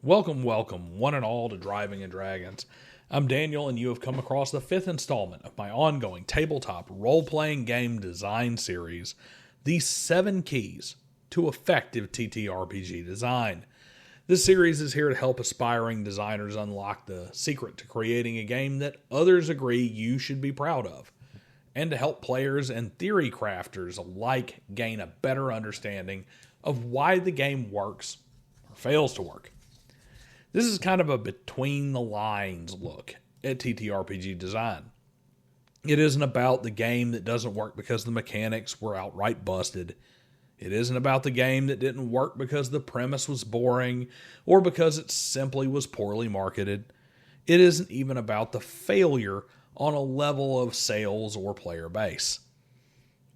Welcome, one and all to Driving and Dragons. I'm Daniel, and you have come across the 5th installment of my ongoing tabletop role-playing game design series, The 7 Keys to Effective TTRPG Design. This series is here to help aspiring designers unlock the secret to creating a game that others agree you should be proud of, and to help players and theory crafters alike gain a better understanding of why the game works or fails to work. This is kind of a between-the-lines look at TTRPG design. It isn't about the game that doesn't work because the mechanics were outright busted. It isn't about the game that didn't work because the premise was boring or because it simply was poorly marketed. It isn't even about the failure on a level of sales or player base.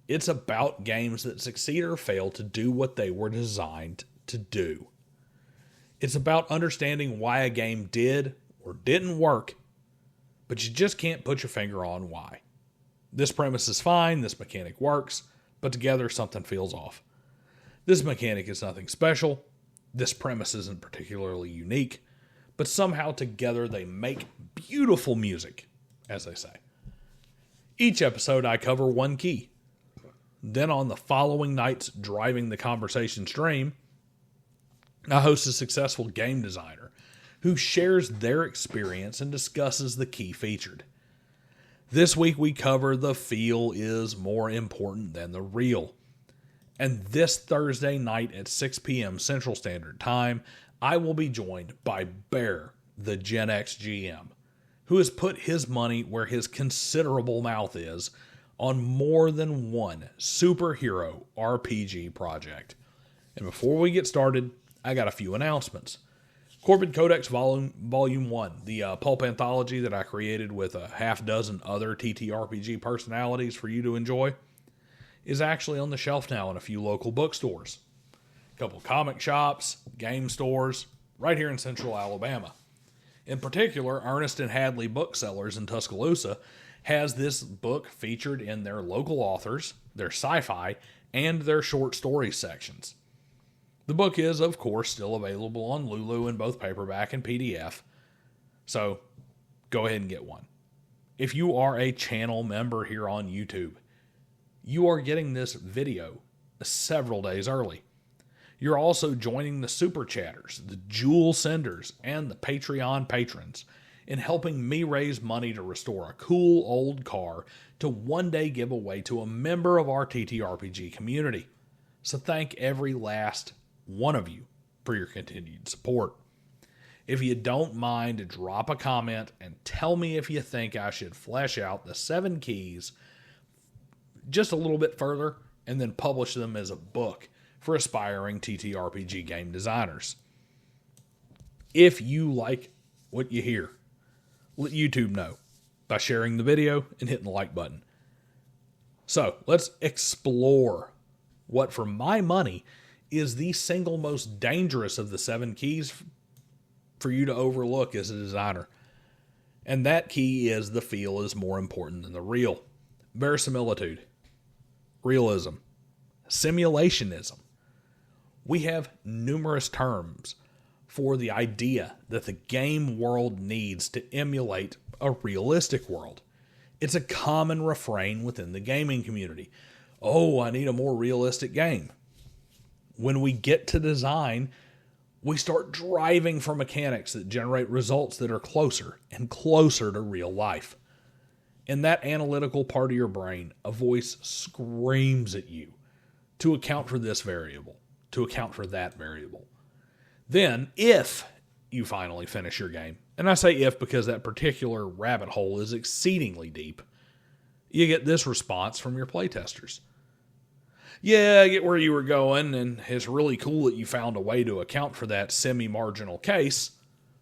It's about games that succeed or fail to do what they were designed to do. It's about understanding why a game did or didn't work, but you just can't put your finger on why. This premise is fine, this mechanic works, but together something feels off. This mechanic is nothing special, this premise isn't particularly unique, but somehow together they make beautiful music, as they say. Each episode I cover one key. Then on the following night's Driving the Conversation stream, I host a successful game designer who shares their experience and discusses the key featured. This week we cover the feel is more important than the real. And this Thursday night at 6 p.m. Central Standard Time, I will be joined by Bear, the Gen X GM, who has put his money where his considerable mouth is on more than one superhero RPG project. And before we get started, I got a few announcements. Corbin Codex Volume 1, the pulp anthology that I created with a half dozen other TTRPG personalities for you to enjoy, is actually on the shelf now in a few local bookstores. A couple comic shops, game stores, right here in central Alabama. In particular, Ernest and Hadley Booksellers in Tuscaloosa has this book featured in their local authors, their sci-fi, and their short story sections. The book is, of course, still available on Lulu in both paperback and PDF, so go ahead and get one. If you are a channel member here on YouTube, you are getting this video several days early. You're also joining the Super Chatters, the Jewel Senders, and the Patreon patrons in helping me raise money to restore a cool old car to one day give away to a member of our TTRPG community. So thank every last one of you for your continued support. If you don't mind, drop a comment and tell me if you think I should flesh out the 7 keys just a little bit further and then publish them as a book for aspiring TTRPG game designers. If you like what you hear, let YouTube know by sharing the video and hitting the like button. So let's explore what, for my money, is the single most dangerous of the 7 keys for you to overlook as a designer. And that key is the feel is more important than the real. Verisimilitude, realism, simulationism. We have numerous terms for the idea that the game world needs to emulate a realistic world. It's a common refrain within the gaming community. Oh, I need a more realistic game. When we get to design, we start driving for mechanics that generate results that are closer and closer to real life. In that analytical part of your brain, a voice screams at you to account for this variable, to account for that variable. Then, if you finally finish your game, and I say if because that particular rabbit hole is exceedingly deep, you get this response from your playtesters. Yeah, I get where you were going, and it's really cool that you found a way to account for that semi-marginal case,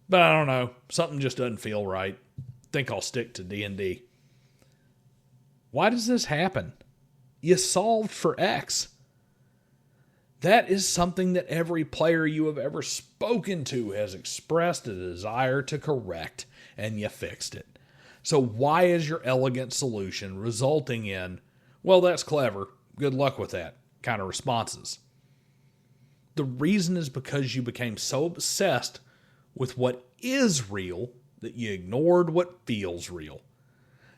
but I don't know, something just doesn't feel right. Think I'll stick to D&D. Why does this happen? You solved for X. That is something that every player you have ever spoken to has expressed a desire to correct, and you fixed it. So why is your elegant solution resulting in, well, that's clever, good luck with that, kind of responses? The reason is because you became so obsessed with what is real that you ignored what feels real.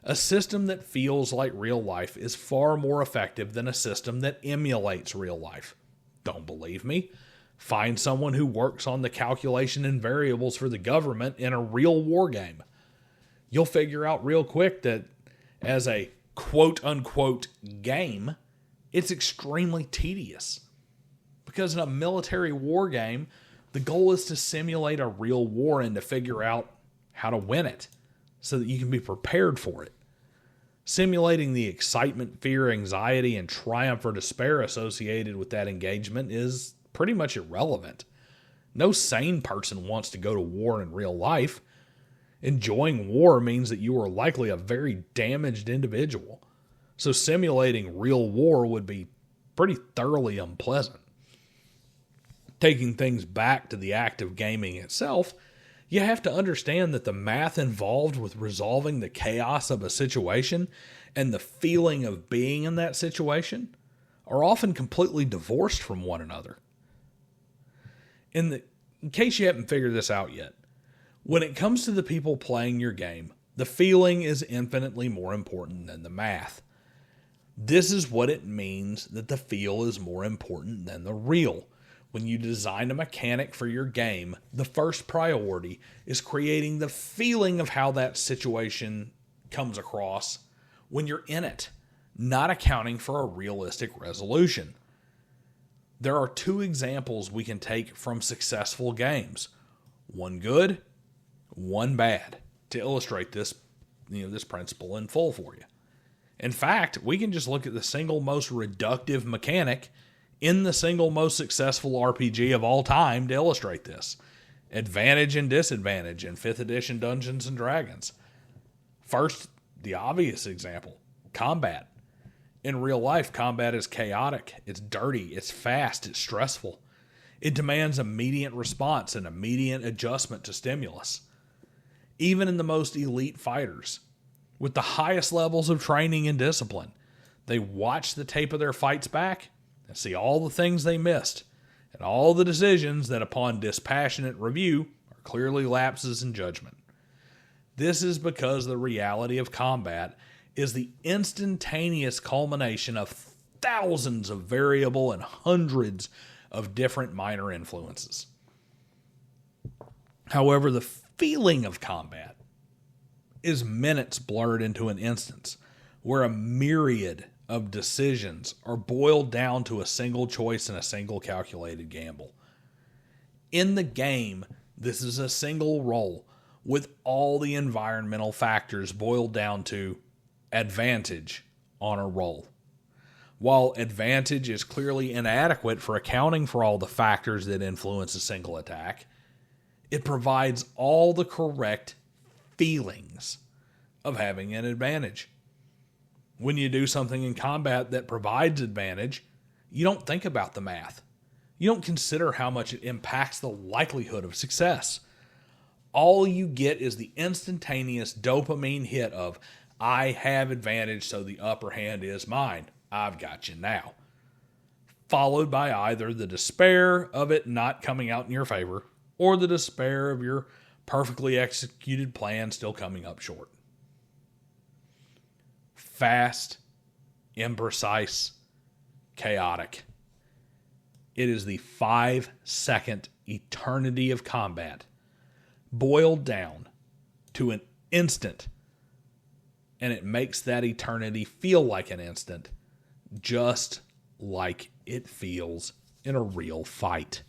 A system that feels like real life is far more effective than a system that emulates real life. Don't believe me? Find someone who works on the calculation and variables for the government in a real war game. You'll figure out real quick that as a quote-unquote game, it's extremely tedious. Because in a military war game, the goal is to simulate a real war and to figure out how to win it so that you can be prepared for it. Simulating the excitement, fear, anxiety, and triumph or despair associated with that engagement is pretty much irrelevant. No sane person wants to go to war in real life. Enjoying war means that you are likely a very damaged individual. So simulating real war would be pretty thoroughly unpleasant. Taking things back to the act of gaming itself, you have to understand that the math involved with resolving the chaos of a situation and the feeling of being in that situation are often completely divorced from one another. In case you haven't figured this out yet, when it comes to the people playing your game, the feeling is infinitely more important than the math. This is what it means that the feel is more important than the real. When you design a mechanic for your game, the first priority is creating the feeling of how that situation comes across when you're in it, not accounting for a realistic resolution. There are two examples we can take from successful games. One good, one bad, to illustrate this principle in full for you. In fact, we can just look at the single most reductive mechanic in the single most successful RPG of all time to illustrate this. Advantage and disadvantage in 5th edition Dungeons & Dragons. First, the obvious example, combat. In real life, combat is chaotic, it's dirty, it's fast, it's stressful. It demands immediate response and immediate adjustment to stimulus. Even in the most elite fighters, with the highest levels of training and discipline, they watch the tape of their fights back and see all the things they missed and all the decisions that upon dispassionate review are clearly lapses in judgment. This is because the reality of combat is the instantaneous culmination of thousands of variable and hundreds of different minor influences. However, the feeling of combat is minutes blurred into an instance where a myriad of decisions are boiled down to a single choice and a single calculated gamble. In the game, this is a single roll with all the environmental factors boiled down to advantage on a roll. While advantage is clearly inadequate for accounting for all the factors that influence a single attack, it provides all the correct feelings of having an advantage. When you do something in combat that provides advantage, you don't think about the math. You don't consider how much it impacts the likelihood of success. All you get is the instantaneous dopamine hit of, I have advantage, so the upper hand is mine. I've got you now. Followed by either the despair of it not coming out in your favor, or the despair of your perfectly executed plan still coming up short. Fast, imprecise, chaotic. It is the 5-second eternity of combat boiled down to an instant, and it makes that eternity feel like an instant, just like it feels in a real fight.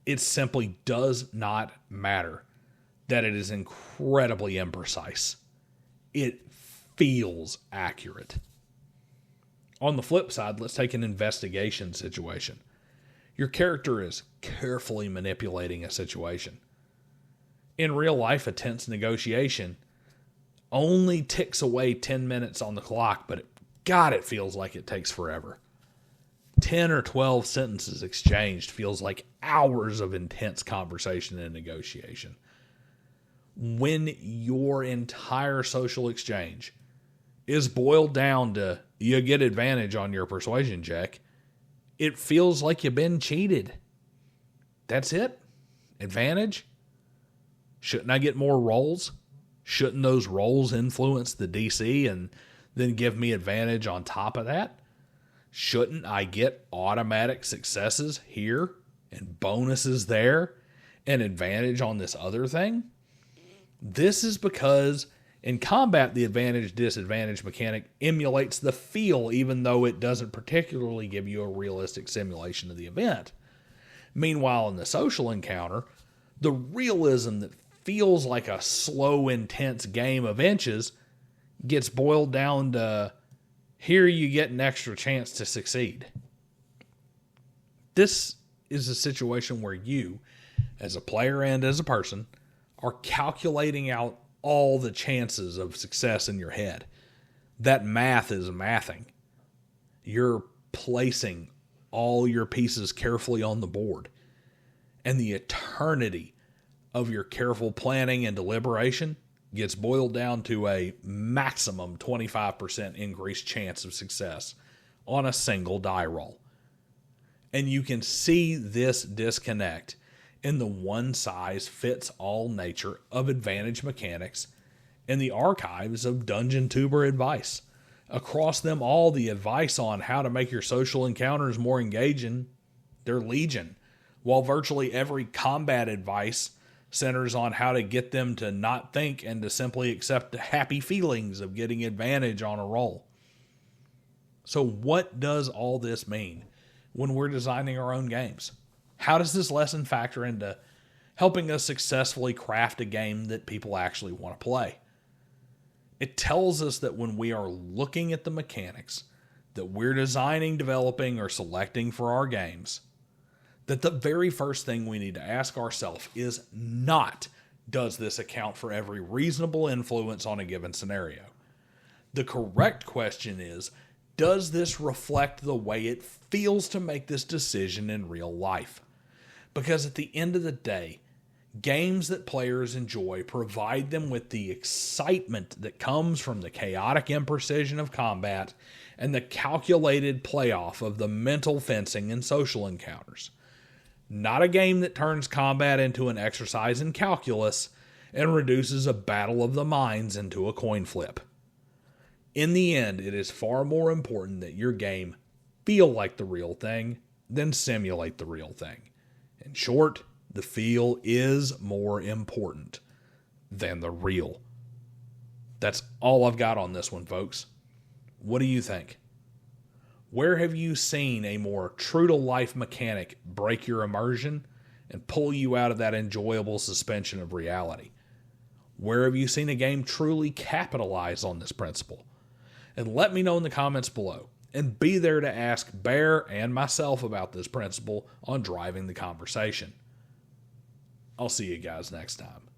It simply does not matter that it is incredibly imprecise. It feels accurate. On the flip side, let's take an investigation situation. Your character is carefully manipulating a situation. In real life, a tense negotiation only ticks away 10 minutes on the clock, but it feels like it takes forever. 10 or 12 sentences exchanged feels like hours of intense conversation and negotiation. When your entire social exchange is boiled down to you get advantage on your persuasion check, it feels like you've been cheated. That's it. Advantage? Shouldn't I get more rolls? Shouldn't those rolls influence the DC and then give me advantage on top of that? Shouldn't I get automatic successes here and bonuses there and advantage on this other thing? This is because in combat, the advantage-disadvantage mechanic emulates the feel, even though it doesn't particularly give you a realistic simulation of the event. Meanwhile, in the social encounter, the realism that feels like a slow, intense game of inches gets boiled down to, here you get an extra chance to succeed. This is a situation where you, as a player and as a person, are calculating out all the chances of success in your head. That math is mathing. You're placing all your pieces carefully on the board. And the eternity of your careful planning and deliberation gets boiled down to a maximum 25% increased chance of success on a single die roll. And you can see this disconnect in the one-size-fits-all nature of advantage mechanics in the archives of Dungeon Tuber advice. Across them all, the advice on how to make your social encounters more engaging, they're legion, while virtually every combat advice centers on how to get them to not think and to simply accept the happy feelings of getting advantage on a roll. So what does all this mean when we're designing our own games? How does this lesson factor into helping us successfully craft a game that people actually want to play? It tells us that when we are looking at the mechanics that we're designing, developing, or selecting for our games, that the very first thing we need to ask ourselves is not, does this account for every reasonable influence on a given scenario? The correct question is, does this reflect the way it feels to make this decision in real life? Because at the end of the day, games that players enjoy provide them with the excitement that comes from the chaotic imprecision of combat and the calculated playoff of the mental fencing and social encounters. Not a game that turns combat into an exercise in calculus and reduces a battle of the minds into a coin flip. In the end, it is far more important that your game feel like the real thing than simulate the real thing. In short, the feel is more important than the real. That's all I've got on this one, folks. What do you think? Where have you seen a more true-to-life mechanic break your immersion and pull you out of that enjoyable suspension of reality? Where have you seen a game truly capitalize on this principle? And let me know in the comments below. And be there to ask Bear and myself about this principle on driving the conversation. I'll see you guys next time.